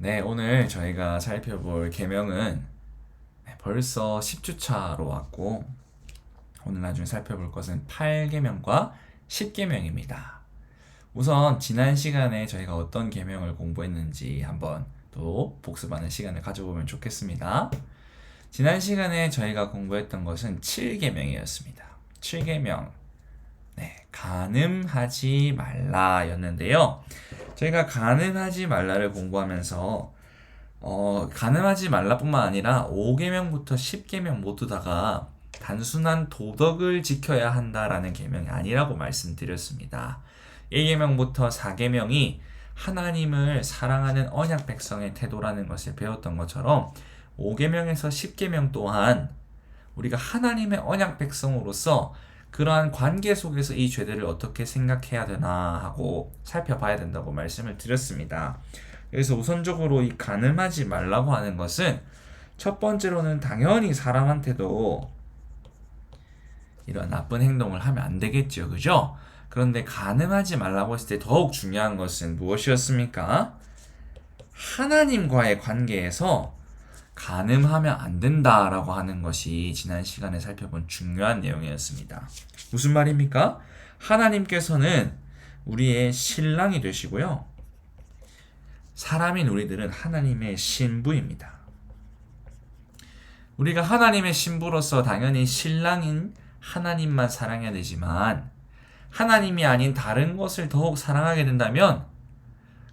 네, 오늘 저희가 살펴볼 계명은 벌써 10주차로 왔고, 오늘 나중에 살펴볼 것은 8계명과 10계명입니다. 우선 지난 시간에 저희가 어떤 계명을 공부했는지 한번 또 복습하는 시간을 가져보면 좋겠습니다. 지난 시간에 저희가 공부했던 것은 7계명이었습니다. 7계명, 간음하지 말라였는데요. 저희가 간음하지 말라를 공부하면서 간음하지 말라뿐만 아니라 5계명부터 10계명 모두 다가 단순한 도덕을 지켜야 한다라는 계명이 아니라고 말씀드렸습니다. 1계명부터 4계명이 하나님을 사랑하는 언약 백성의 태도라는 것을 배웠던 것처럼 5계명에서 10계명 또한 우리가 하나님의 언약 백성으로서 그러한 관계 속에서 이 죄들을 어떻게 생각해야 되나 하고 살펴봐야 된다고 말씀을 드렸습니다. 그래서 우선적으로 이 간음하지 말라고 하는 것은 첫 번째로는 당연히 사람한테도 이런 나쁜 행동을 하면 안 되겠죠. 그죠? 그런데 간음하지 말라고 했을 때 더욱 중요한 것은 무엇이었습니까? 하나님과의 관계에서 간음하면 안 된다라고 하는 것이 지난 시간에 살펴본 중요한 내용이었습니다. 무슨 말입니까? 하나님께서는 우리의 신랑이 되시고요. 사람인 우리들은 하나님의 신부입니다. 우리가 하나님의 신부로서 당연히 신랑인 하나님만 사랑해야 되지만 하나님이 아닌 다른 것을 더욱 사랑하게 된다면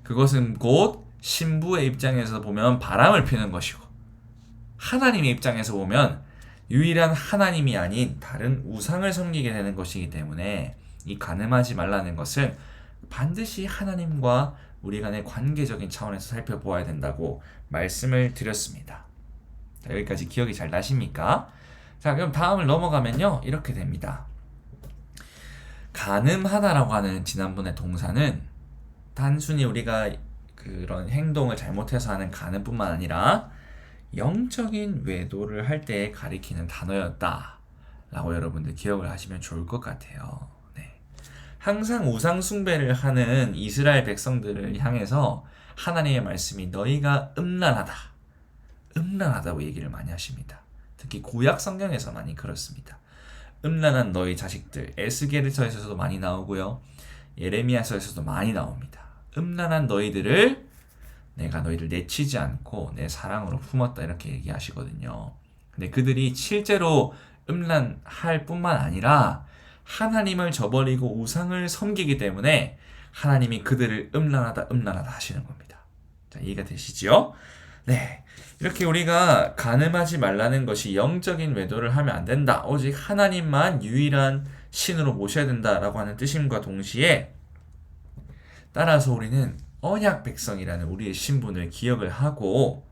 그것은 곧 신부의 입장에서 보면 바람을 피는 것이고 하나님의 입장에서 보면 유일한 하나님이 아닌 다른 우상을 섬기게 되는 것이기 때문에 이 간음하지 말라는 것을 반드시 하나님과 우리 간의 관계적인 차원에서 살펴보아야 된다고 말씀을 드렸습니다. 자, 여기까지 기억이 잘 나십니까? 자, 그럼 다음을 넘어가면요 이렇게 됩니다. 간음하다라고 하는 지난번의 동사는 단순히 우리가 그런 행동을 잘못해서 하는 간음뿐만 아니라 영적인 외도를 할 때 가리키는 단어였다 라고 여러분들 기억을 하시면 좋을 것 같아요. 항상 우상 숭배를 하는 이스라엘 백성들을 향해서 하나님의 말씀이 너희가 음란하다고 얘기를 많이 하십니다. 특히 구약 성경에서 많이 그렇습니다. 음란한 너희 자식들, 에스겔서에서도 많이 나오고요. 예레미야서에서도 많이 나옵니다. 음란한 너희들을 내가 너희를 내치지 않고 내 사랑으로 품었다 이렇게 얘기하시거든요. 근데 그들이 실제로 음란할 뿐만 아니라 하나님을 저버리고 우상을 섬기기 때문에 하나님이 그들을 음란하다 하시는 겁니다. 자, 이해가 되시죠? 네. 이렇게 우리가 간음하지 말라는 것이 영적인 외도를 하면 안 된다. 오직 하나님만 유일한 신으로 모셔야 된다라고 하는 뜻임과 동시에 따라서 우리는 언약 백성이라는 우리의 신분을 기억을 하고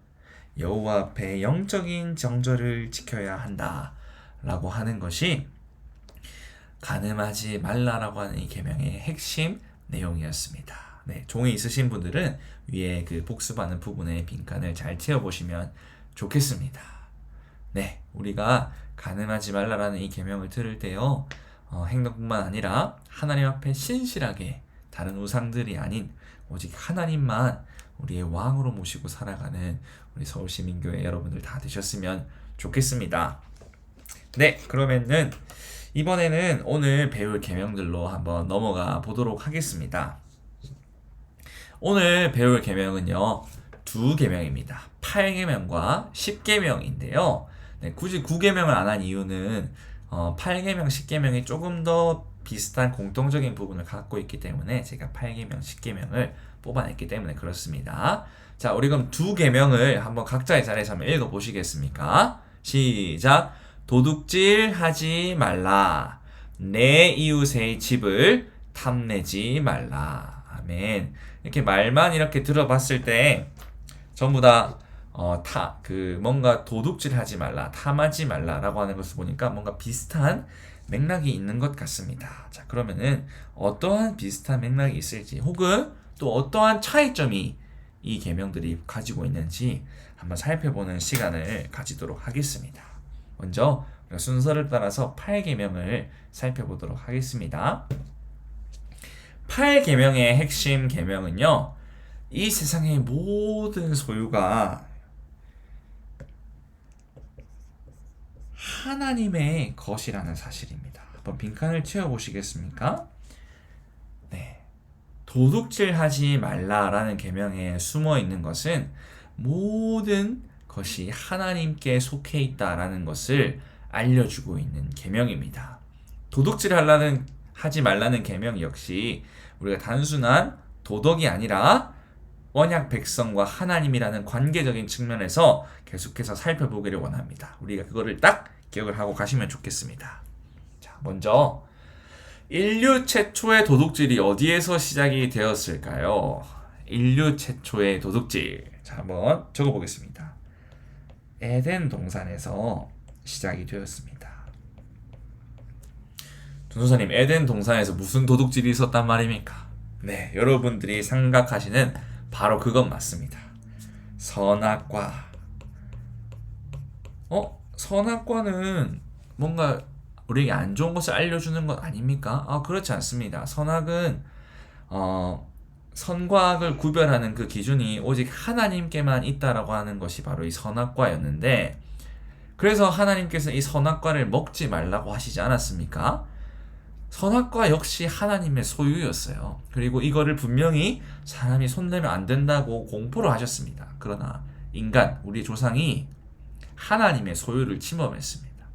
여호와 앞에 영적인 정절을 지켜야 한다라고 하는 것이 간음하지 말라라고 하는 이 계명의 핵심 내용이었습니다. 네, 종이 있으신 분들은 위에 그 복습하는 부분에 빈칸을 잘 채워보시면 좋겠습니다. 네, 우리가 간음하지 말라라는 이 계명을 들을 때요, 행동뿐만 아니라 하나님 앞에 신실하게 다른 우상들이 아닌 오직 하나님만 우리의 왕으로 모시고 살아가는 우리 서울시민교회 여러분들 다 되셨으면 좋겠습니다. 네, 그러면은 이번에는 오늘 배울 계명들로 한번 넘어가 보도록 하겠습니다. 오늘 배울 계명은요, 두 계명입니다. 8계명과 10계명인데요. 네, 굳이 9계명을 안 한 이유는 8계명, 10계명이 조금 더 비슷한 공통적인 부분을 갖고 있기 때문에 제가 8계명, 10계명을 뽑아냈기 때문에 그렇습니다. 자, 우리 그럼 두 계명을 한번 각자의 자리에서 한번 읽어보시겠습니까? 시작! 도둑질 하지 말라. 내 이웃의 집을 탐내지 말라. 아멘. 이렇게 말만 이렇게 들어봤을 때 전부 다 뭔가 도둑질 하지 말라, 탐하지 말라라고 하는 것을 보니까 뭔가 비슷한 맥락이 있는 것 같습니다. 자, 그러면은 어떠한 비슷한 맥락이 있을지 혹은 또 어떠한 차이점이 이 계명들이 가지고 있는지 한번 살펴보는 시간을 가지도록 하겠습니다. 먼저 순서를 따라서 8계명을 살펴보도록 하겠습니다. 8계명의 핵심 계명은요, 이 세상의 모든 소유가 하나님의 것이라는 사실입니다. 한번 빈칸을 채워보시겠습니까? 네. 도둑질하지 말라라는 계명에 숨어 있는 것은 모든 것이 하나님께 속해 있다라는 것을 알려주고 있는 계명입니다. 하지 말라는 계명 역시 우리가 단순한 도덕이 아니라 언약 백성과 하나님이라는 관계적인 측면에서 계속해서 살펴보기를 원합니다. 우리가 그거를 딱 기억을 하고 가시면 좋겠습니다. 자, 먼저 인류 최초의 도둑질이 어디에서 시작이 되었을까요? 인류 최초의 도둑질. 자, 한번 적어보겠습니다. 에덴 동산에서 시작이 되었습니다. 전도사님, 에덴 동산에서 무슨 도둑질이 있었단 말입니까? 네, 여러분들이 생각하시는 바로 그건 맞습니다. 선악과. 선악과는 뭔가 우리에게 안 좋은 것을 알려주는 것 아닙니까? 그렇지 않습니다. 선악은 선과 악을 구별하는 그 기준이 오직 하나님께만 있다라고 하는 것이 바로 이 선악과였는데, 그래서 하나님께서 이 선악과를 먹지 말라고 하시지 않았습니까? 선악과 역시 하나님의 소유였어요. 그리고 이거를 분명히 사람이 손대면 안 된다고 공포를 하셨습니다. 그러나 인간, 우리 조상이 하나님의 소유를 침범했습니다.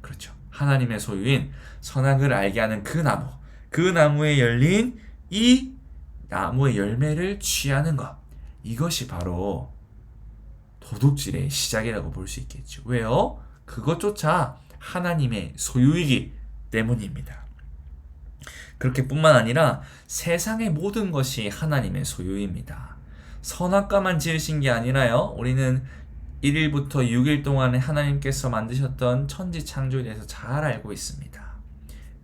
그렇죠. 하나님의 소유인 선악을 알게 하는 그 나무에 열린 이 나무의 열매를 취하는 것, 이것이 바로 도둑질의 시작이라고 볼 수 있겠죠. 왜요? 그것조차 하나님의 소유이기 때문입니다. 그렇게뿐만 아니라 세상의 모든 것이 하나님의 소유입니다. 선악과만 지으신 게 아니라요, 우리는 1일부터 6일 동안에 하나님께서 만드셨던 천지 창조에 대해서 잘 알고 있습니다.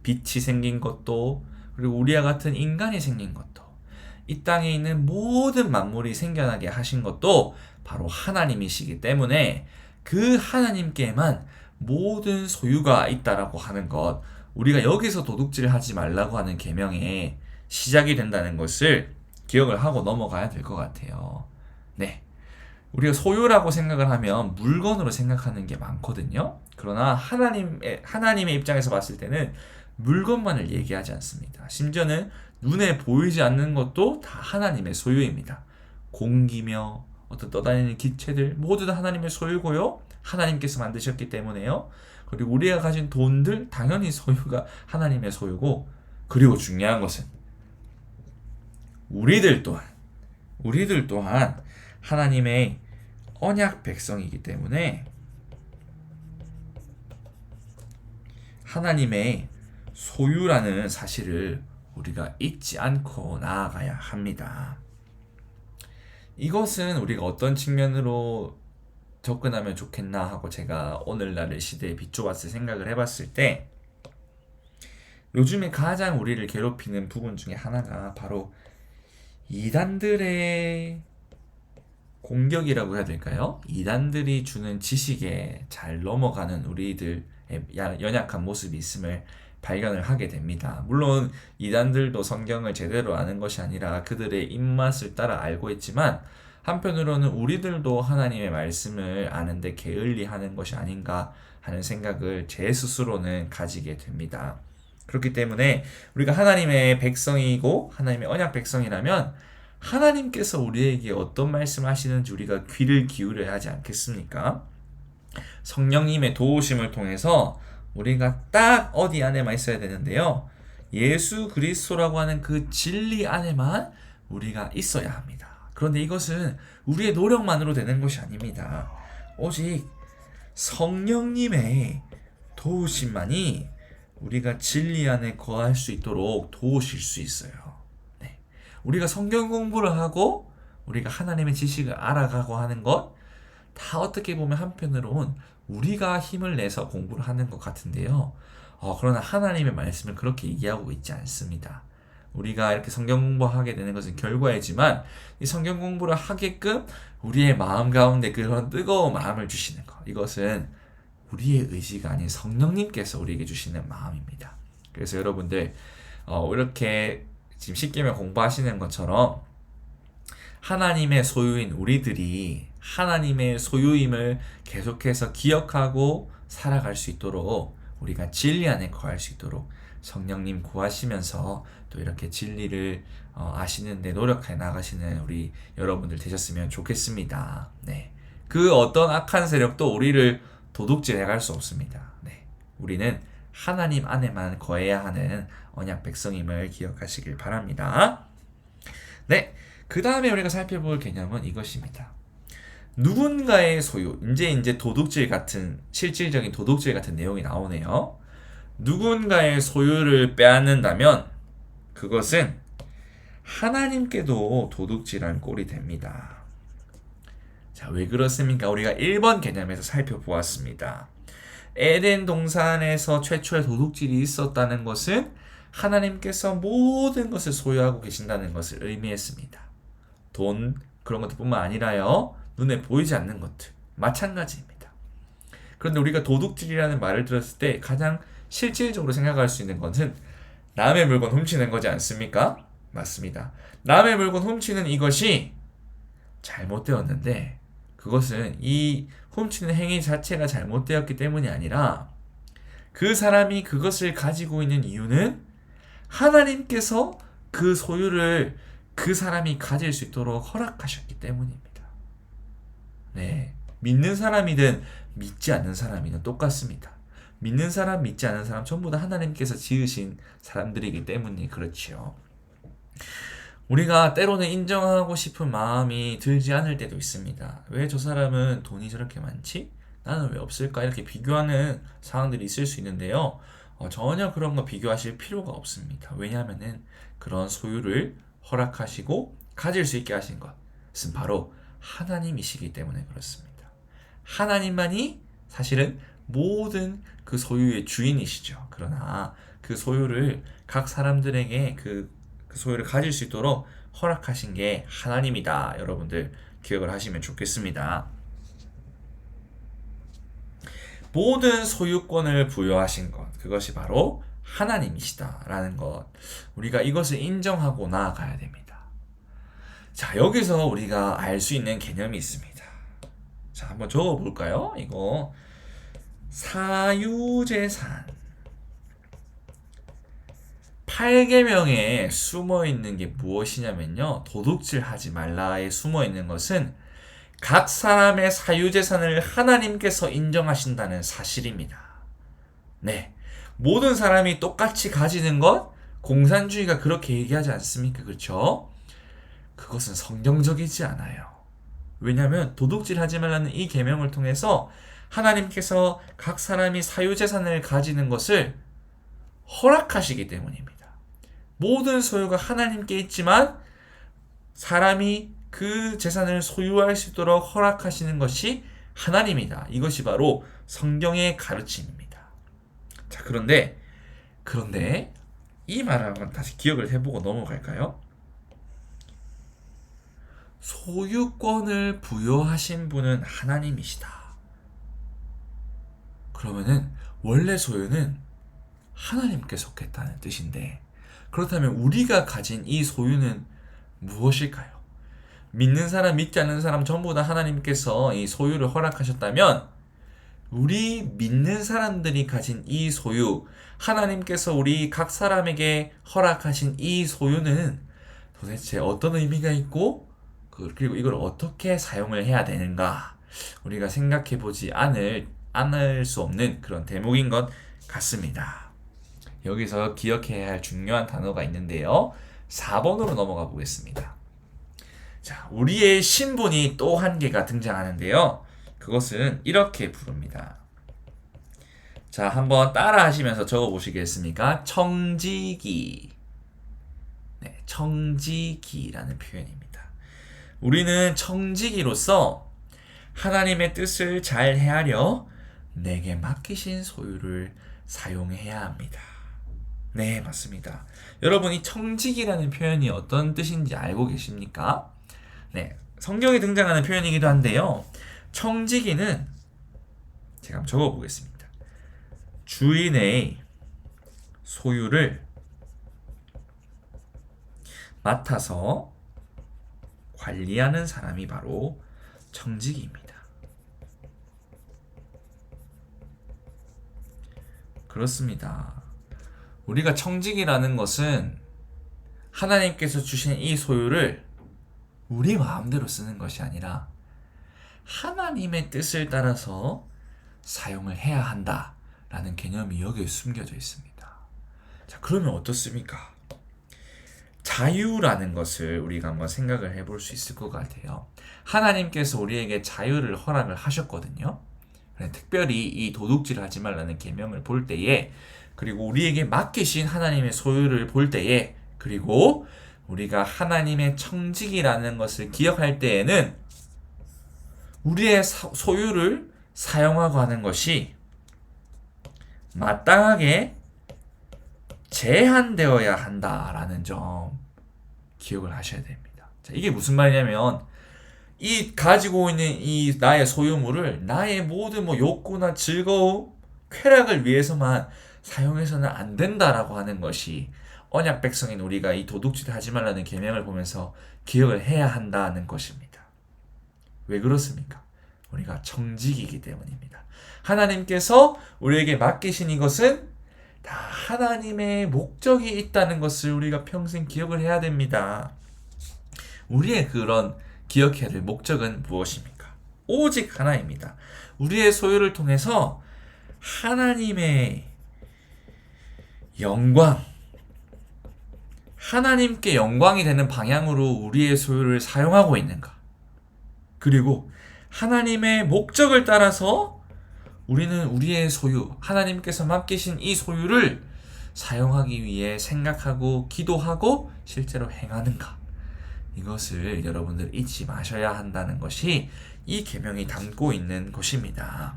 빛이 생긴 것도, 그리고 우리와 같은 인간이 생긴 것도, 이 땅에 있는 모든 만물이 생겨나게 하신 것도 바로 하나님이시기 때문에 그 하나님께만 모든 소유가 있다라고 하는 것, 우리가 여기서 도둑질을 하지 말라고 하는 계명의 시작이 된다는 것을 기억을 하고 넘어가야 될 것 같아요. 네. 우리가 소유라고 생각을 하면 물건으로 생각하는 게 많거든요. 그러나 하나님의 입장에서 봤을 때는 물건만을 얘기하지 않습니다. 심지어는 눈에 보이지 않는 것도 다 하나님의 소유입니다. 공기며 어떤 떠다니는 기체들 모두 다 하나님의 소유고요. 하나님께서 만드셨기 때문에요. 그리고 우리가 가진 돈들 당연히 소유가 하나님의 소유고, 그리고 중요한 것은 우리들 또한 하나님의 언약 백성이기 때문에 하나님의 소유라는 사실을 우리가 잊지 않고 나아가야 합니다. 이것은 우리가 어떤 측면으로 접근하면 좋겠나 하고 제가 오늘날의 시대에 비춰봤을 생각을 해봤을 때, 요즘에 가장 우리를 괴롭히는 부분 중에 하나가 바로 이단들의 공격이라고 해야 될까요? 이단들이 주는 지식에 잘 넘어가는 우리들의 연약한 모습이 있음을 발견을 하게 됩니다. 물론 이단들도 성경을 제대로 아는 것이 아니라 그들의 입맛을 따라 알고 있지만, 한편으로는 우리들도 하나님의 말씀을 아는데 게을리하는 것이 아닌가 하는 생각을 제 스스로는 가지게 됩니다. 그렇기 때문에 우리가 하나님의 백성이고 하나님의 언약 백성이라면 하나님께서 우리에게 어떤 말씀을 하시는지 우리가 귀를 기울여야 하지 않겠습니까? 성령님의 도우심을 통해서 우리가 딱 어디 안에만 있어야 되는데요, 예수 그리스도라고 하는 그 진리 안에만 우리가 있어야 합니다. 그런데 이것은 우리의 노력만으로 되는 것이 아닙니다. 오직 성령님의 도우심만이 우리가 진리 안에 거할 수 있도록 도우실 수 있어요. 네. 우리가 성경 공부를 하고 우리가 하나님의 지식을 알아가고 하는 것, 다 어떻게 보면 한편으로는 우리가 힘을 내서 공부를 하는 것 같은데요. 그러나 하나님의 말씀은 그렇게 얘기하고 있지 않습니다. 우리가 이렇게 성경 공부하게 되는 것은 결과이지만, 이 성경 공부를 하게끔 우리의 마음 가운데 그런 뜨거운 마음을 주시는 것, 이것은 우리의 의지가 아닌 성령님께서 우리에게 주시는 마음입니다. 그래서 여러분들 이렇게 지금 십계명 공부하시는 것처럼 하나님의 소유인 우리들이 하나님의 소유임을 계속해서 기억하고 살아갈 수 있도록 우리가 진리 안에 거할 수 있도록 성령님 구하시면서 또 이렇게 진리를 아시는데 노력해 나가시는 우리 여러분들 되셨으면 좋겠습니다. 네. 그 어떤 악한 세력도 우리를 도둑질해 갈 수 없습니다. 네. 우리는 하나님 안에만 거해야 하는 언약 백성임을 기억하시길 바랍니다. 네. 그 다음에 우리가 살펴볼 개념은 이것입니다. 누군가의 소유, 이제 도둑질 같은, 실질적인 도둑질 같은 내용이 나오네요. 누군가의 소유를 빼앗는다면 그것은 하나님께도 도둑질한 꼴이 됩니다. 자, 왜 그렇습니까? 우리가 1번 개념에서 살펴보았습니다. 에덴 동산에서 최초의 도둑질이 있었다는 것은 하나님께서 모든 것을 소유하고 계신다는 것을 의미했습니다. 돈, 그런 것들뿐만 아니라요, 눈에 보이지 않는 것들, 마찬가지입니다. 그런데 우리가 도둑질이라는 말을 들었을 때 가장 실질적으로 생각할 수 있는 것은 남의 물건 훔치는 거지 않습니까? 맞습니다. 남의 물건 훔치는 이것이 잘못되었는데 그것은 이 훔치는 행위 자체가 잘못되었기 때문이 아니라 그 사람이 그것을 가지고 있는 이유는 하나님께서 그 소유를 그 사람이 가질 수 있도록 허락하셨기 때문입니다. 네, 믿는 사람이든 믿지 않는 사람이든 똑같습니다. 믿는 사람, 믿지 않는 사람 전부 다 하나님께서 지으신 사람들이기 때문에 그렇지요. 우리가 때로는 인정하고 싶은 마음이 들지 않을 때도 있습니다. 왜 저 사람은 돈이 저렇게 많지? 나는 왜 없을까? 이렇게 비교하는 상황들이 있을 수 있는데요. 전혀 그런 거 비교하실 필요가 없습니다. 왜냐하면은 그런 소유를 허락하시고 가질 수 있게 하신 것은 바로 하나님이시기 때문에 그렇습니다. 하나님만이 사실은 모든 그 소유의 주인이시죠. 그러나 그 소유를 각 사람들에게 그 소유를 가질 수 있도록 허락하신 게 하나님이다. 여러분들 기억을 하시면 좋겠습니다. 모든 소유권을 부여하신 것, 그것이 바로 하나님이시다라는 것, 우리가 이것을 인정하고 나아가야 됩니다. 자, 여기서 우리가 알 수 있는 개념이 있습니다. 자, 한번 적어볼까요? 이거 사유재산 8계명에 숨어있는 게 무엇이냐면요, 도둑질하지 말라에 숨어있는 것은 각 사람의 사유재산을 하나님께서 인정하신다는 사실입니다. 네, 모든 사람이 똑같이 가지는 것, 공산주의가 그렇게 얘기하지 않습니까? 그렇죠? 그것은 성경적이지 않아요. 왜냐하면 도둑질하지 말라는 이 계명을 통해서 하나님께서 각 사람이 사유재산을 가지는 것을 허락하시기 때문입니다. 모든 소유가 하나님께 있지만 사람이 그 재산을 소유할 수 있도록 허락하시는 것이 하나님이다. 이것이 바로 성경의 가르침입니다. 자, 그런데 이 말을 한번 다시 기억을 해보고 넘어갈까요? 소유권을 부여하신 분은 하나님이시다. 그러면은 원래 소유는 하나님께 속했다는 뜻인데, 그렇다면 우리가 가진 이 소유는 무엇일까요? 믿는 사람, 믿지 않는 사람 전부 다 하나님께서 이 소유를 허락하셨다면 우리 믿는 사람들이 가진 이 소유, 하나님께서 우리 각 사람에게 허락하신 이 소유는 도대체 어떤 의미가 있고 그리고 이걸 어떻게 사용을 해야 되는가, 우리가 생각해 보지 않을 수 없는 그런 대목인 것 같습니다. 여기서 기억해야 할 중요한 단어가 있는데요, 4번으로 넘어가 보겠습니다. 자, 우리의 신분이 또 한 개가 등장하는데요, 그것은 이렇게 부릅니다. 자, 한번 따라 하시면서 적어 보시겠습니까? 청지기. 네, 청지기라는 표현입니다. 우리는 청지기로서 하나님의 뜻을 잘 헤아려 내게 맡기신 소유를 사용해야 합니다. 네, 맞습니다. 여러분, 이 청지기라는 표현이 어떤 뜻인지 알고 계십니까? 네, 성경에 등장하는 표현이기도 한데요, 청지기는 제가 한번 적어보겠습니다. 주인의 소유를 맡아서 관리하는 사람이 바로 청지기입니다. 그렇습니다. 우리가 청지기라는 것은 하나님께서 주신 이 소유를 우리 마음대로 쓰는 것이 아니라 하나님의 뜻을 따라서 사용을 해야 한다라는 개념이 여기에 숨겨져 있습니다. 자, 그러면 어떻습니까? 자유라는 것을 우리가 한번 생각을 해볼 수 있을 것 같아요. 하나님께서 우리에게 자유를 허락을 하셨거든요. 특별히 이 도둑질을 하지 말라는 계명을 볼 때에, 그리고 우리에게 맡기신 하나님의 소유를 볼 때에, 그리고 우리가 하나님의 청지기라는 것을 기억할 때에는 우리의 소유를 사용하고 하는 것이 마땅하게 제한되어야 한다라는 점 기억을 하셔야 됩니다. 자, 이게 무슨 말이냐면 이 가지고 있는 이 나의 소유물을 나의 모든 욕구나 즐거움, 쾌락을 위해서만 사용해서는 안 된다라고 하는 것이 언약 백성인 우리가 이 도둑질을 하지 말라는 계명을 보면서 기억을 해야 한다는 것입니다. 왜 그렇습니까? 우리가 청지기이기 때문입니다. 하나님께서 우리에게 맡기신 이것은 다 하나님의 목적이 있다는 것을 우리가 평생 기억을 해야 됩니다. 우리의 그런 기억해야 될 목적은 무엇입니까? 오직 하나입니다. 우리의 소유를 통해서 하나님의 영광, 하나님께 영광이 되는 방향으로 우리의 소유를 사용하고 있는가? 그리고 하나님의 목적을 따라서 우리는 우리의 소유, 하나님께서 맡기신 이 소유를 사용하기 위해 생각하고 기도하고 실제로 행하는가? 이것을 여러분들 잊지 마셔야 한다는 것이 이 계명이 담고 있는 것입니다.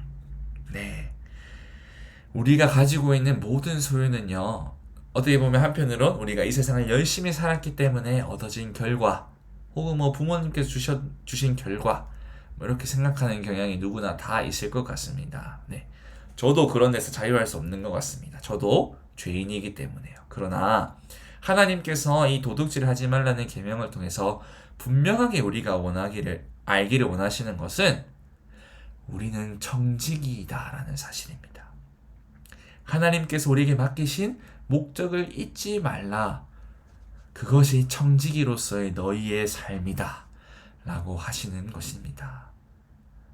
네. 우리가 가지고 있는 모든 소유는요, 어떻게 보면 한편으론 우리가 이 세상을 열심히 살았기 때문에 얻어진 결과, 혹은 부모님께서 주신 결과, 이렇게 생각하는 경향이 누구나 다 있을 것 같습니다. 네. 저도 그런 데서 자유할 수 없는 것 같습니다. 저도 죄인이기 때문에요. 그러나 하나님께서 이 도둑질을 하지 말라는 계명을 통해서 분명하게 우리가 알기를 원하시는 것은 우리는 청지기이다라는 사실입니다. 하나님께서 우리에게 맡기신 목적을 잊지 말라. 그것이 청지기로서의 너희의 삶이다 라고 하시는 것입니다.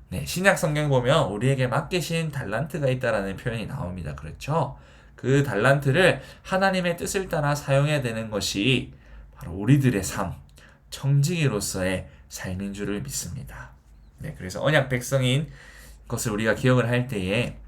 네, 신약 성경 보면 우리에게 맡기신 달란트가 있다라는 표현이 나옵니다. 그렇죠? 그 달란트를 하나님의 뜻을 따라 사용해야 되는 것이 바로 우리들의 삶, 청지기로서의 삶인 줄을 믿습니다. 네, 그래서 언약 백성인 것을 우리가 기억을 할 때에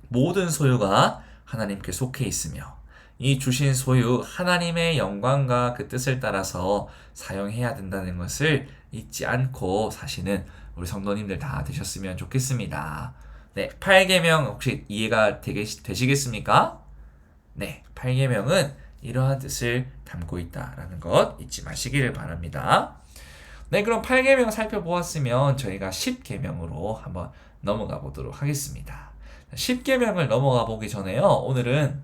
모든 소유가 하나님께 속해 있으며 이 주신 소유 하나님의 영광과 그 뜻을 따라서 사용해야 된다는 것을 잊지 않고 사시는 우리 성도님들 다 되셨으면 좋겠습니다. 네, 8계명 혹시 이해가 되시겠습니까? 네, 8계명은 이러한 뜻을 담고 있다라는 것 잊지 마시기를 바랍니다. 네, 그럼 8계명 살펴보았으면 저희가 10계명으로 한번 넘어가 보도록 하겠습니다. 10계명을 넘어가 보기 전에요, 오늘은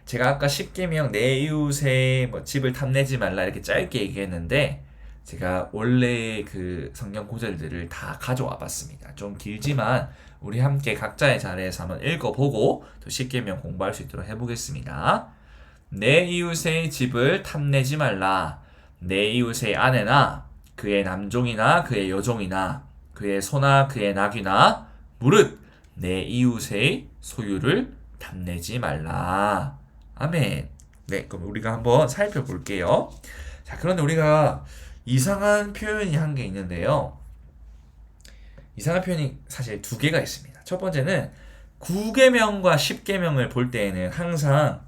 제가 아까 10계명 내 이웃의 집을 탐내지 말라 이렇게 짧게 얘기했는데 제가 원래 그 성경 구절들을 다 가져와 봤습니다. 좀 길지만 우리 함께 각자의 자리에서 한번 읽어보고 또 10계명 공부할 수 있도록 해보겠습니다. 내 이웃의 집을 탐내지 말라. 내 이웃의 아내나 그의 남종이나 그의 여종이나 그의 소나 그의 나귀나 무릇 내 이웃의 소유를 탐내지 말라. 아멘. 네, 그럼 우리가 한번 살펴볼게요. 자, 그런데 우리가 이상한 표현이 한 게 있는데요. 이상한 표현이 사실 두 개가 있습니다. 첫 번째는 9계명과 10계명을 볼 때에는 항상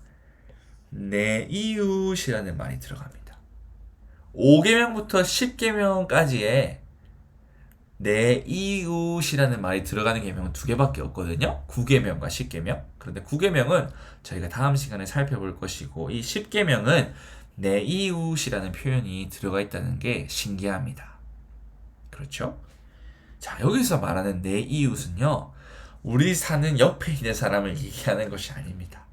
내 이웃이라는 말이 들어갑니다. 5계명부터 10계명까지의 내 이웃이라는 말이 들어가는 계명은 두 개밖에 없거든요. 9계명과 10계명. 그런데 9계명은 저희가 다음 시간에 살펴볼 것이고 이 10계명은 내 이웃이라는 표현이 들어가 있다는 게 신기합니다. 그렇죠? 자, 여기서 말하는 내 이웃은요, 우리 사는 옆에 있는 사람을 얘기하는 것이 아닙니다.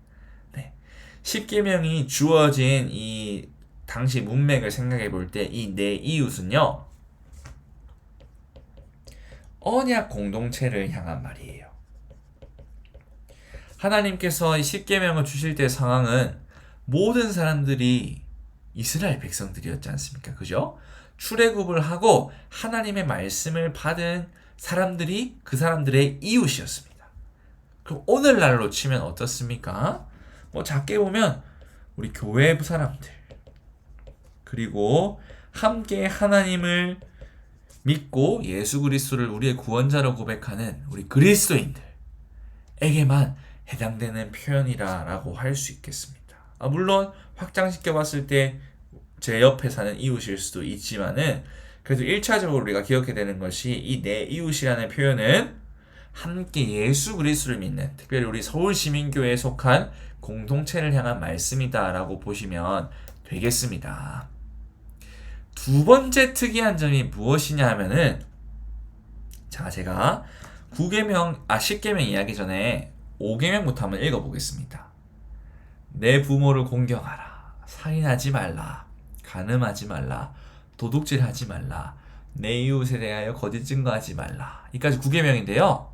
네. 10계명이 주어진 이 당시 문맥을 생각해 볼 때 이 내 이웃은요, 언약 공동체를 향한 말이에요. 하나님께서 이 십계명을 주실 때 상황은 모든 사람들이 이스라엘 백성들이었지 않습니까? 그죠? 출애굽을 하고 하나님의 말씀을 받은 사람들이 그 사람들의 이웃이었습니다. 그럼 오늘날로 치면 어떻습니까? 뭐 작게 보면 우리 교회 사람들, 그리고 함께 하나님을 믿고 예수 그리스도를 우리의 구원자로 고백하는 우리 그리스도인들에게만 해당되는 표현이라고 할 수 있겠습니다. 물론 확장시켜 봤을 때 제 옆에 사는 이웃일 수도 있지만은, 그래도 1차적으로 우리가 기억해야 되는 것이 이 내 이웃이라는 표현은 함께 예수 그리스도를 믿는, 특별히 우리 서울시민교회에 속한 공동체를 향한 말씀이다라고 보시면 되겠습니다. 두 번째 특이한 점이 무엇이냐 하면은, 자, 제가 10계명 이야기 전에 5계명부터 한번 읽어보겠습니다. 내 부모를 공경하라. 살인하지 말라. 간음하지 말라. 도둑질하지 말라. 내 이웃에 대하여 거짓 증거하지 말라. 이까지 9계명인데요.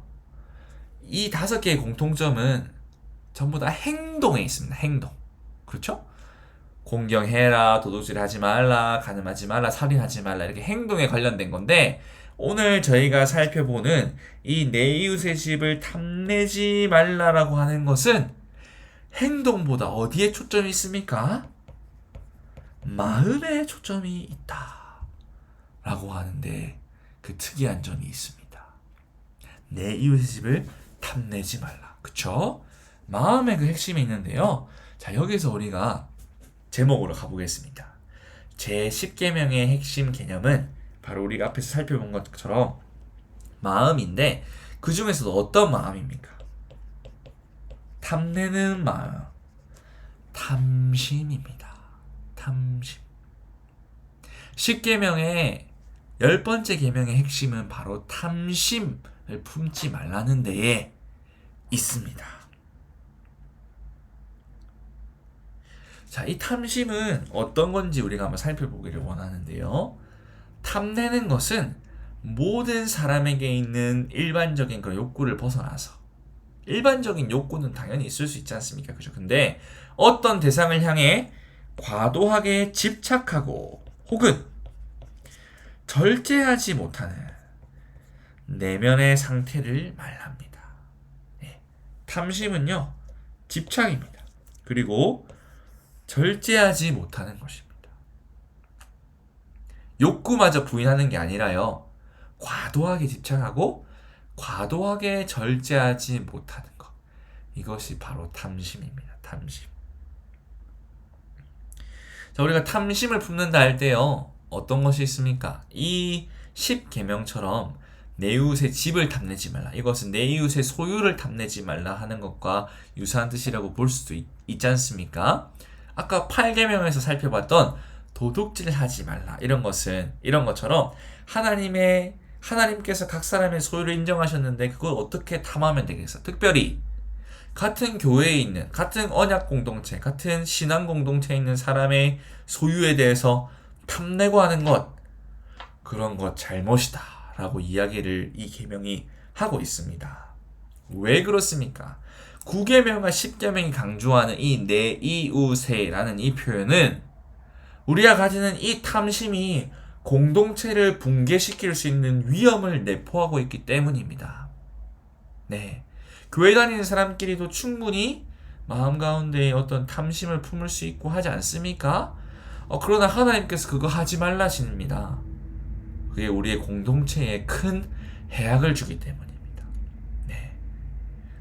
이 5개의 공통점은 전부 다 행동에 있습니다. 행동. 그렇죠? 공경해라, 도둑질하지 말라, 간음하지 말라, 살인하지 말라, 이렇게 행동에 관련된 건데, 오늘 저희가 살펴보는 이 내 이웃의 집을 탐내지 말라라고 하는 것은 행동보다 어디에 초점이 있습니까? 마음에 초점이 있다 라고 하는데, 그 특이한 점이 있습니다. 내 이웃의 집을 탐내지 말라. 그쵸? 마음에 그 핵심이 있는데요. 자, 여기서 우리가 제목으로 가보겠습니다. 제 10계명의 핵심 개념은 바로 우리가 앞에서 살펴본 것처럼 마음인데, 그 중에서도 어떤 마음입니까? 탐내는 마음, 탐심입니다. 탐심. 10계명의 10번째 계명의 핵심은 바로 탐심을 품지 말라는 데에 있습니다. 자, 이 탐심은 어떤 건지 우리가 한번 살펴보기를 원하는데요. 탐내는 것은 모든 사람에게 있는 일반적인 그런 욕구를 벗어나서, 일반적인 욕구는 당연히 있을 수 있지 않습니까? 그죠? 근데 어떤 대상을 향해 과도하게 집착하고 혹은 절제하지 못하는 내면의 상태를 말합니다. 네. 탐심은요, 집착입니다. 그리고 절제하지 못하는 것입니다. 욕구마저 부인하는 게 아니라요, 과도하게 집착하고 과도하게 절제하지 못하는 것. 이것이 바로 탐심입니다. 탐심. 자, 우리가 탐심을 품는다 할 때요, 어떤 것이 있습니까? 이 10계명처럼 내 이웃의 집을 탐내지 말라. 이것은 내 이웃의 소유를 탐내지 말라 하는 것과 유사한 뜻이라고 볼 수도 있지 않습니까? 아까 8계명에서 살펴봤던 도둑질 하지 말라. 이런 것처럼 하나님께서 각 사람의 소유를 인정하셨는데 그걸 어떻게 탐하면 되겠어? 특별히 같은 교회에 있는, 같은 언약 공동체, 같은 신앙 공동체에 있는 사람의 소유에 대해서 탐내고 하는 것, 그런 것 잘못이다 라고 이야기를 이 계명이 하고 있습니다. 왜 그렇습니까? 9계명과 10계명이 강조하는 이 내 이웃에라는 이 표현은 우리가 가지는 이 탐심이 공동체를 붕괴시킬 수 있는 위험을 내포하고 있기 때문입니다. 네. 교회 다니는 사람끼리도 충분히 마음 가운데 어떤 탐심을 품을 수 있고 하지 않습니까? 그러나 하나님께서 그거 하지 말라십니다. 그게 우리의 공동체에 큰 해악을 주기 때문입니다. 네.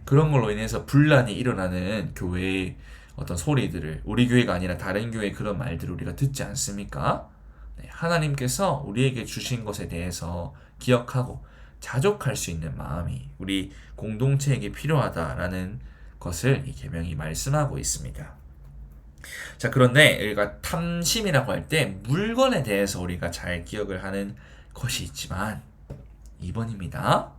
그런 걸로 인해서 분란이 일어나는 교회의 어떤 소리들을, 우리 교회가 아니라 다른 교회의 그런 말들을 우리가 듣지 않습니까? 네. 하나님께서 우리에게 주신 것에 대해서 기억하고 자족할 수 있는 마음이 우리 공동체에게 필요하다라는 것을 이 계명이 말씀하고 있습니다. 자, 그런데 우리가 탐심이라고 할 때 물건에 대해서 우리가 잘 기억을 하는 것이 있지만, 2번입니다.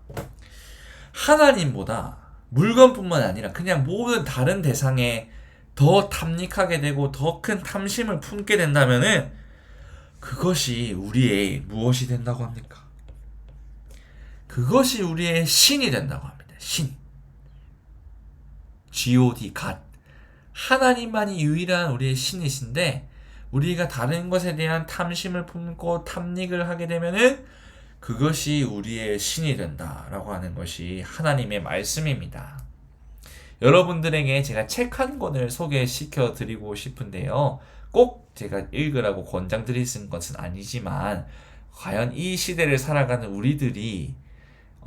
하나님보다 물건뿐만 아니라 그냥 모든 다른 대상에 더 탐닉하게 되고 더 큰 탐심을 품게 된다면은 그것이 우리의 무엇이 된다고 합니까? 그것이 우리의 신이 된다고 합니다. 신. God, God. 하나님만이 유일한 우리의 신이신데 우리가 다른 것에 대한 탐심을 품고 탐닉을 하게 되면은 그것이 우리의 신이 된다라고 하는 것이 하나님의 말씀입니다. 여러분들에게 제가 책 한 권을 소개시켜 드리고 싶은데요. 꼭 제가 읽으라고 권장드리는 것은 아니지만 과연 이 시대를 살아가는 우리들이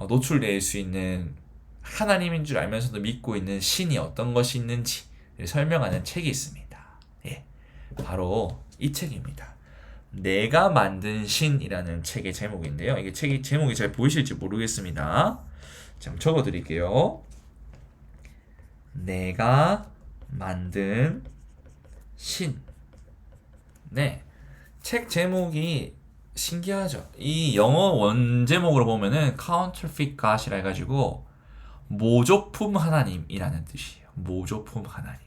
노출될 수 있는 하나님인 줄 알면서도 믿고 있는 신이 어떤 것이 있는지 설명하는 책이 있습니다. 예, 바로 이 책입니다. 내가 만든 신이라는 책의 제목인데요. 이게 책이 제목이 잘 보이실지 모르겠습니다. 자, 적어 드릴게요. 내가 만든 신. 네, 책 제목이 신기하죠. 이 영어 원제목으로 보면은 counterfeit God이라 해가지고 모조품 하나님이라는 뜻이에요. 모조품 하나님.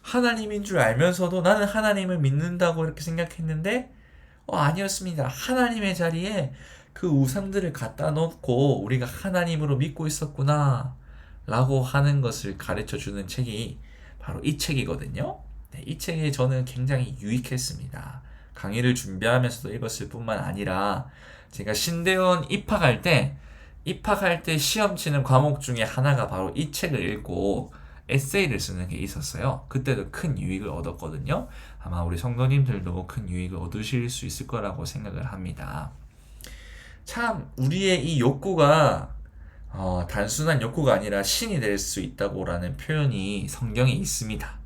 하나님인 줄 알면서도 나는 하나님을 믿는다고 이렇게 생각했는데 아니었습니다. 하나님의 자리에 그 우상들을 갖다 놓고 우리가 하나님으로 믿고 있었구나 라고 하는 것을 가르쳐 주는 책이 바로 이 책이거든요. 네, 이 책이 저는 굉장히 유익했습니다. 강의를 준비하면서도 읽었을 뿐만 아니라 제가 신대원 입학할 때 시험 치는 과목 중에 하나가 바로 이 책을 읽고 에세이를 쓰는 게 있었어요. 그때도 큰 유익을 얻었거든요. 아마 우리 성도님들도 큰 유익을 얻으실 수 있을 거라고 생각을 합니다. 참 우리의 이 욕구가 단순한 욕구가 아니라 신이 될 수 있다고라는 표현이 성경에 있습니다.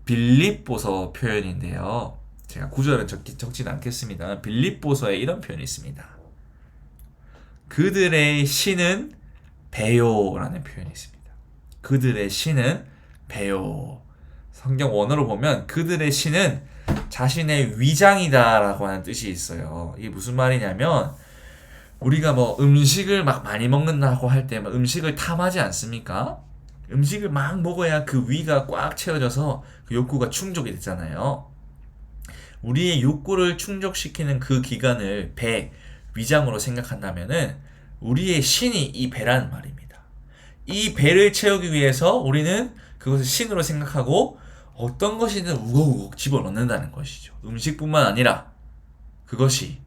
빌립보서 표현인데요. 제가 구절은 적진 않겠습니다. 빌립보서에 이런 표현이 있습니다. 그들의 신은 배요라는 표현이 있습니다. 그들의 신은 배요. 성경 원어로 보면 그들의 신은 자신의 위장이다라고 하는 뜻이 있어요. 이게 무슨 말이냐면 우리가 뭐 음식을 막 많이 먹는다고 할 때 음식을 탐하지 않습니까? 음식을 막 먹어야 그 위가 꽉 채워져서 그 욕구가 충족이 되잖아요. 우리의 욕구를 충족시키는 그 기관을 배, 위장으로 생각한다면은 우리의 신이 이 배라는 말입니다. 이 배를 채우기 위해서 우리는 그것을 신으로 생각하고 어떤 것이든 우걱우걱 집어넣는다는 것이죠. 음식뿐만 아니라 그것이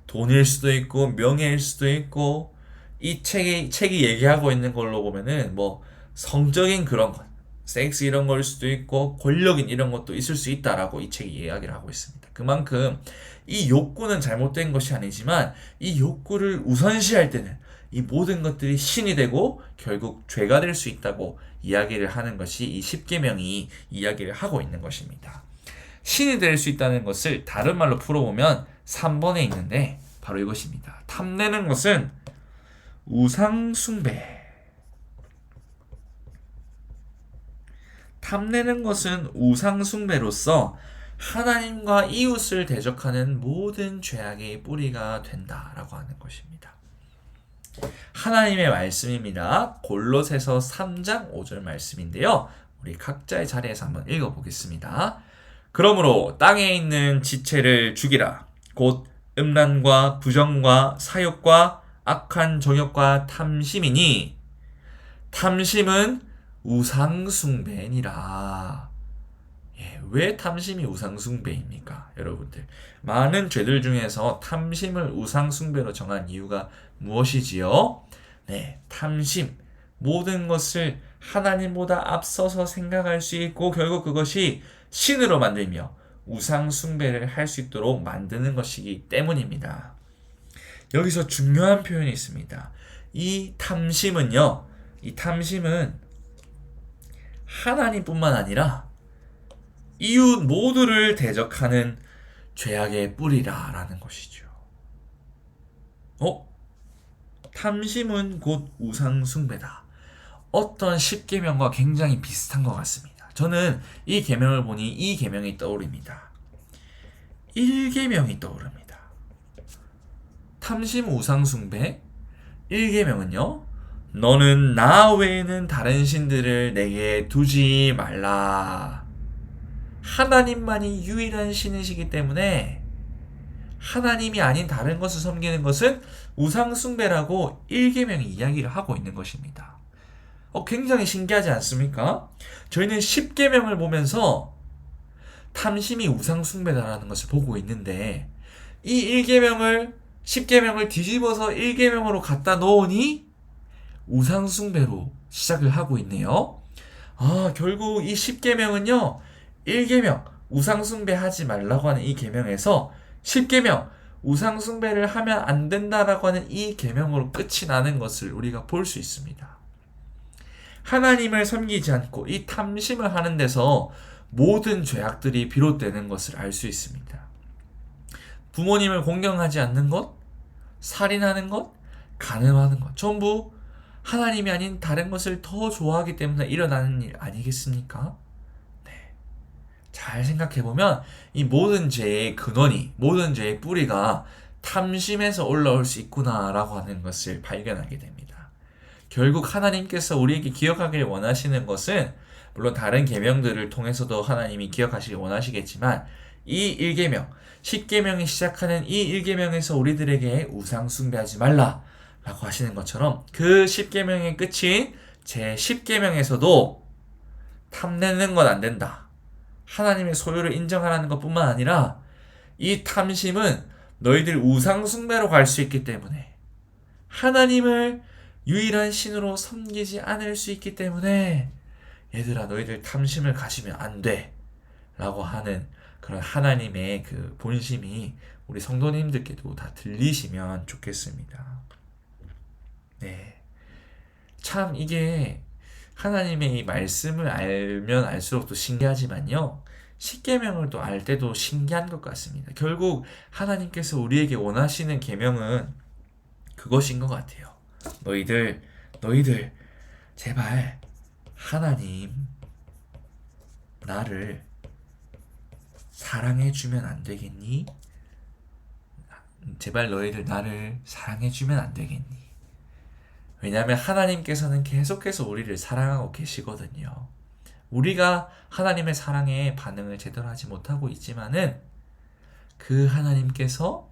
돈일 수도 있고 명예일 수도 있고 이 책이 얘기하고 있는 걸로 보면은 뭐 성적인 그런 것, 섹스 이런 걸 수도 있고 권력인 이런 것도 있을 수 있다라고 이 책이 이야기를 하고 있습니다. 그만큼 이 욕구는 잘못된 것이 아니지만 이 욕구를 우선시할 때는 이 모든 것들이 신이 되고 결국 죄가 될 수 있다고 이야기를 하는 것이 이 십계명이 이야기를 하고 있는 것입니다. 신이 될 수 있다는 것을 다른 말로 풀어보면 3번에 있는데 바로 이것입니다. 탐내는 것은 우상숭배. 탐내는 것은 우상숭배로서 하나님과 이웃을 대적하는 모든 죄악의 뿌리가 된다라고 하는 것입니다. 하나님의 말씀입니다. 골로새서 3장 5절 말씀인데요. 우리 각자의 자리에서 한번 읽어보겠습니다. 그러므로 땅에 있는 지체를 죽이라. 곧 음란과 부정과 사욕과 악한 정욕과 탐심이니 탐심은 우상숭배니라. 왜 탐심이 우상숭배입니까? 여러분들 많은 죄들 중에서 탐심을 우상숭배로 정한 이유가 무엇이지요? 네, 탐심 모든 것을 하나님보다 앞서서 생각할 수 있고 결국 그것이 신으로 만들며 우상숭배를 할 수 있도록 만드는 것이기 때문입니다. 여기서 중요한 표현이 있습니다. 이 탐심은 하나님뿐만 아니라 이웃 모두를 대적하는 죄악의 뿌리라라는 것이죠. 탐심은 곧 우상숭배다. 어떤 10계명과 굉장히 비슷한 것 같습니다. 저는 이 계명을 보니 이 계명이 떠오릅니다. 1계명이 떠오릅니다. 탐심 우상숭배 1계명은요. 너는 나 외에는 다른 신들을 내게 두지 말라. 하나님만이 유일한 신이시기 때문에 하나님이 아닌 다른 것을 섬기는 것은 우상숭배라고 1계명이 이야기를 하고 있는 것입니다. 굉장히 신기하지 않습니까? 저희는 10계명을 보면서 탐심이 우상숭배다라는 것을 보고 있는데 이 1계명을 10계명을 뒤집어서 1계명으로 갖다 놓으니 우상숭배로 시작을 하고 있네요. 결국 이 10계명은요. 1계명 우상숭배하지 말라고 하는 이 계명에서 10계명 우상숭배를 하면 안 된다라고 하는 이 계명으로 끝이 나는 것을 우리가 볼 수 있습니다. 하나님을 섬기지 않고 이 탐심을 하는 데서 모든 죄악들이 비롯되는 것을 알 수 있습니다. 부모님을 공경하지 않는 것, 살인하는 것, 간음하는 것 전부 하나님이 아닌 다른 것을 더 좋아하기 때문에 일어나는 일 아니겠습니까? 네. 잘 생각해보면 이 모든 죄의 근원이, 모든 죄의 뿌리가 탐심에서 올라올 수 있구나라고 하는 것을 발견하게 됩니다. 결국 하나님께서 우리에게 기억하길 원하시는 것은 물론 다른 계명들을 통해서도 하나님이 기억하시길 원하시겠지만 이 1계명, 10계명이 시작하는 이 1계명에서 우리들에게 우상 숭배하지 말라 라고 하시는 것처럼 그 10계명의 끝인 제 10계명에서도 탐내는 건 안 된다. 하나님의 소유를 인정하라는 것뿐만 아니라 이 탐심은 너희들 우상 숭배로 갈 수 있기 때문에 하나님을 유일한 신으로 섬기지 않을 수 있기 때문에 얘들아 너희들 탐심을 가지면 안 돼 라고 하는 그런 하나님의 그 본심이 우리 성도님들께도 다 들리시면 좋겠습니다. 네. 참 이게 하나님의 이 말씀을 알면 알수록 또 신기하지만요. 10계명을 또 알 때도 신기한 것 같습니다. 결국 하나님께서 우리에게 원하시는 계명은 그것인 것 같아요. 너희들 제발 하나님 나를 사랑해주면 안 되겠니? 제발 너희들 나를 사랑해주면 안 되겠니? 왜냐하면 하나님께서는 계속해서 우리를 사랑하고 계시거든요. 우리가 하나님의 사랑에 반응을 제대로 하지 못하고 있지만은 그 하나님께서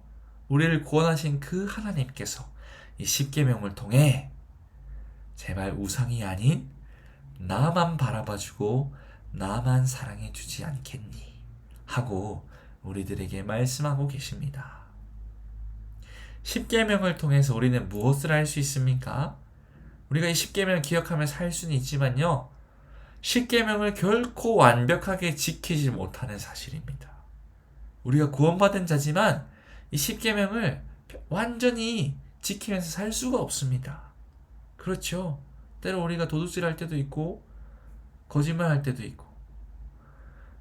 우리를 구원하신 그 하나님께서 이 10계명을 통해 제발 우상이 아닌 나만 바라봐주고 나만 사랑해주지 않겠니? 하고 우리들에게 말씀하고 계십니다. 10계명을 통해서 우리는 무엇을 할 수 있습니까? 우리가 이 10계명을 기억하며 살 수는 있지만요. 10계명을 결코 완벽하게 지키지 못하는 사실입니다. 우리가 구원받은 자지만 이 10계명을 완전히 지키면서 살 수가 없습니다. 그렇죠. 때로 우리가 도둑질할 때도 있고 거짓말할 때도 있고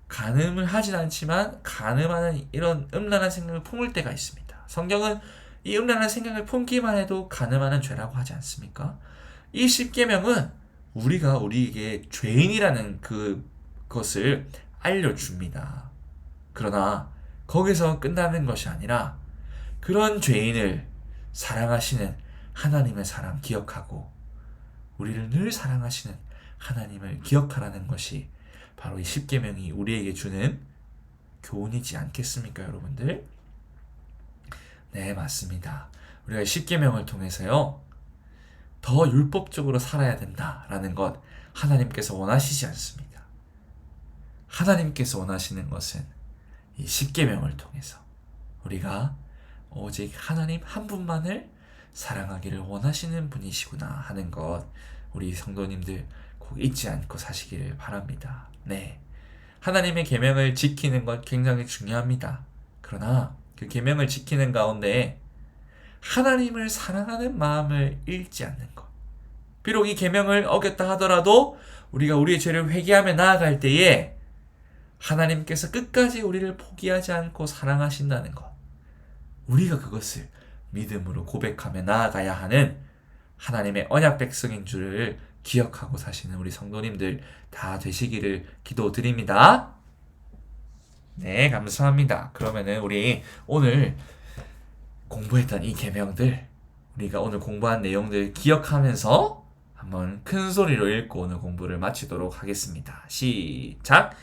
간음을 하진 않지만 간음하는 이런 음란한 생각을 품을 때가 있습니다. 성경은 이 음란한 생각을 품기만 해도 간음하는 죄라고 하지 않습니까? 이 10계명은 우리가 우리에게 죄인이라는 그것을 알려줍니다. 그러나 거기서 끝나는 것이 아니라 그런 죄인을 사랑하시는 하나님의 사랑 기억하고 우리를 늘 사랑하시는 하나님을 기억하라는 것이 바로 이 10계명이 우리에게 주는 교훈이지 않겠습니까, 여러분들? 네, 맞습니다. 우리가 10계명을 통해서요. 더 율법적으로 살아야 된다라는 것 하나님께서 원하시지 않습니다. 하나님께서 원하시는 것은 이 10계명을 통해서 우리가 오직 하나님 한 분만을 사랑하기를 원하시는 분이시구나 하는 것 우리 성도님들 꼭 잊지 않고 사시기를 바랍니다. 네, 하나님의 계명을 지키는 것 굉장히 중요합니다. 그러나 그 계명을 지키는 가운데 하나님을 사랑하는 마음을 잃지 않는 것. 비록 이 계명을 어겼다 하더라도 우리가 우리의 죄를 회개하며 나아갈 때에 하나님께서 끝까지 우리를 포기하지 않고 사랑하신다는 것. 우리가 그것을 믿음으로 고백하며 나아가야 하는 하나님의 언약 백성인 줄을 기억하고 사시는 우리 성도님들 다 되시기를 기도드립니다. 네, 감사합니다. 그러면은 우리 오늘 공부했던 이 계명들, 우리가 오늘 공부한 내용들 기억하면서 한번 큰 소리로 읽고 오늘 공부를 마치도록 하겠습니다. 시작!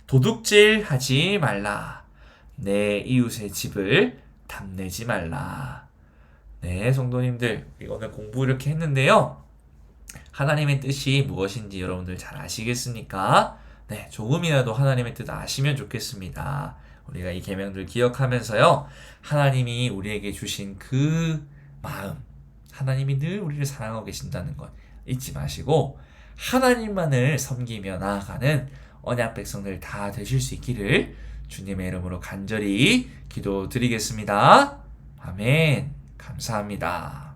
도둑질 하지 말라. 내 이웃의 집을 탐내지 말라. 네, 성도님들, 오늘 공부 이렇게 했는데요. 하나님의 뜻이 무엇인지 여러분들 잘 아시겠습니까? 네, 조금이라도 하나님의 뜻 아시면 좋겠습니다. 우리가 이 계명들 기억하면서요, 하나님이 우리에게 주신 그 마음, 하나님이 늘 우리를 사랑하고 계신다는 것 잊지 마시고 하나님만을 섬기며 나아가는 언약 백성들 다 되실 수 있기를 주님의 이름으로 간절히 기도드리겠습니다. 아멘. 감사합니다.